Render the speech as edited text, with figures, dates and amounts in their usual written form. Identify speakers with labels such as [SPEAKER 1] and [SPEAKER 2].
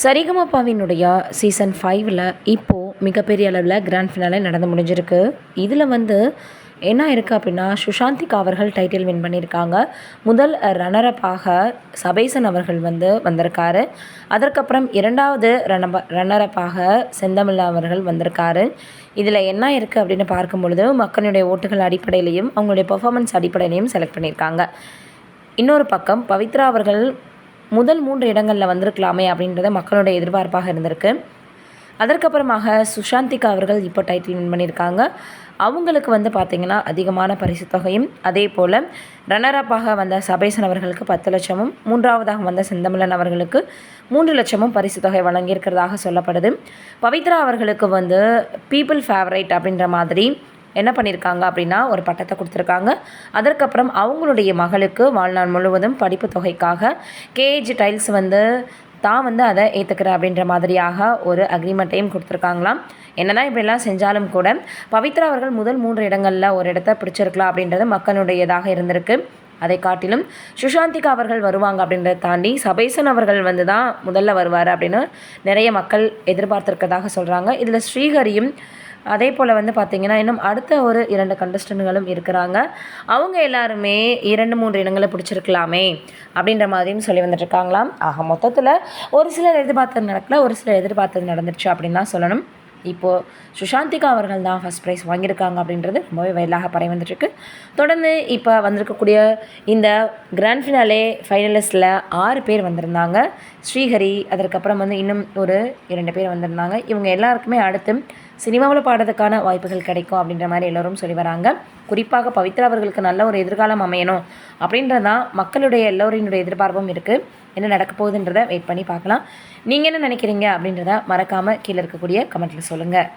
[SPEAKER 1] சரிகமபாவினுடைய season 5ல் இப்போது மிகப்பெரிய அளவில் கிராண்ட் ஃபினாலே நடந்து முடிஞ்சிருக்கு. இதில் என்ன இருக்குது அப்படின்னா, சுஷாந்திகா அவர்கள் டைட்டில் வின் பண்ணியிருக்காங்க. முதல் ரன்னரப்பாக சபேசன் அவர்கள் வந்திருக்காரு. அதற்கப்புறம் இரண்டாவது ரன்னரப்பாக செந்தமிழ் அவர்கள் வந்திருக்காரு. இதில் என்ன இருக்குது அப்படின்னு பார்க்கும் பொழுது, மக்களுடைய ஓட்டுகள் அடிப்படையிலையும் அவங்களுடைய பெர்ஃபார்மன்ஸ் அடிப்படையிலையும் செலக்ட் பண்ணியிருக்காங்க. இன்னொரு பக்கம் பவித்ரா அவர்கள் முதல் 3 இடங்களில் வந்திருக்கலாமே அப்படின்றத மக்களுடைய எதிர்பார்ப்பாக இருந்திருக்கு. அதற்கப்புறமாக சுஷாந்திகா அவர்கள் இப்போ டைட்டில் வின் பண்ணியிருக்காங்க. அவங்களுக்கு பார்த்திங்கன்னா அதிகமான பரிசு தொகையும், அதே போல் ரன்னரப்பாக வந்த சபேசன் அவர்களுக்கு 10 லட்சமும், மூன்றாவதாக வந்த செந்தமிழன் அவர்களுக்கு 3 லட்சமும் பரிசு தொகை வழங்கியிருக்கிறதாக சொல்லப்படுது. பவித்ரா அவர்களுக்கு பீப்புள் ஃபேவரைட் அப்படின்ற மாதிரி என்ன பண்ணியிருக்காங்க அப்படின்னா ஒரு பட்டத்தை கொடுத்துருக்காங்க. அதற்கப்புறம் அவங்களுடைய மகளுக்கு வாழ்நாள் முழுவதும் படிப்பு தொகைக்காக கேஜ் டைல்ஸ் தான் அதை ஏற்றுக்கிறேன் அப்படின்ற மாதிரியாக ஒரு அக்ரிமெண்ட்டையும் கொடுத்துருக்காங்களாம். என்னதான் இப்படிலாம் செஞ்சாலும் கூட பவித்ரா அவர்கள் முதல் 3 இடங்களில் ஒரு இடத்த பிடிச்சிருக்கலாம் அப்படின்றது மக்களுடையதாக இருந்திருக்கு. அதை காட்டிலும் சுஷாந்திகா அவர்கள் வருவாங்க அப்படின்றத தாண்டி சபேசன் அவர்கள் தான் முதல்ல வருவார் அப்படின்னு நிறைய மக்கள் எதிர்பார்த்துருக்கதாக சொல்கிறாங்க. இதில் ஸ்ரீஹரியும் அதே போல் பார்த்திங்கன்னா இன்னும் அடுத்த ஒரு 2 கண்டஸ்டன்ட்களும் இருக்கிறாங்க. அவங்க எல்லாருமே 2-3 இடங்களை பிடிச்சிருக்கலாமே அப்படின்ற மாதிரியும் சொல்லி வந்துட்டுருக்காங்களாம். ஆக மொத்தத்தில் ஒரு சிலர் எதிர்பார்த்தது நடக்கல, ஒரு சிலர் எதிர்பார்த்தது நடந்துருச்சு அப்படின்னு தான் சொல்லணும். இப்போது சுஷாந்திகா அவர்கள் தான் ஃபஸ்ட் ப்ரைஸ் வாங்கியிருக்காங்க அப்படின்றது ரொம்பவே வைரலாக பரவி வந்துட்டுருக்கு. தொடர்ந்து இப்போ வந்திருக்கக்கூடிய இந்த கிராண்ட் ஃபினாலே ஃபைனலிஸ்ட்டில் 6 பேர் வந்திருந்தாங்க. ஸ்ரீஹரி, அதற்கப்புறம் இன்னும் ஒரு 2 பேர் வந்திருந்தாங்க. இவங்க எல்லாருக்குமே அடுத்து சினிமாவில் பாடுறதுக்கான வாய்ப்புகள் கிடைக்கும் அப்படின்ற மாதிரி எல்லோரும் சொல்லி வராங்க. குறிப்பாக பவித்ரா அவர்களுக்கு நல்ல ஒரு எதிர்காலம் அமையணும் அப்படின்றது தான் மக்களுடைய எல்லோரினுடைய எதிர்பார்ப்பும் இருக்குது. என்ன நடக்க போகுதுன்றதை வெயிட் பண்ணி பார்க்கலாம். நீங்கள் என்ன நினைக்கிறீங்க அப்படின்றத மறக்காமல் கீழே இருக்கக்கூடிய கமெண்ட்டில் சொல்லுங்கள்.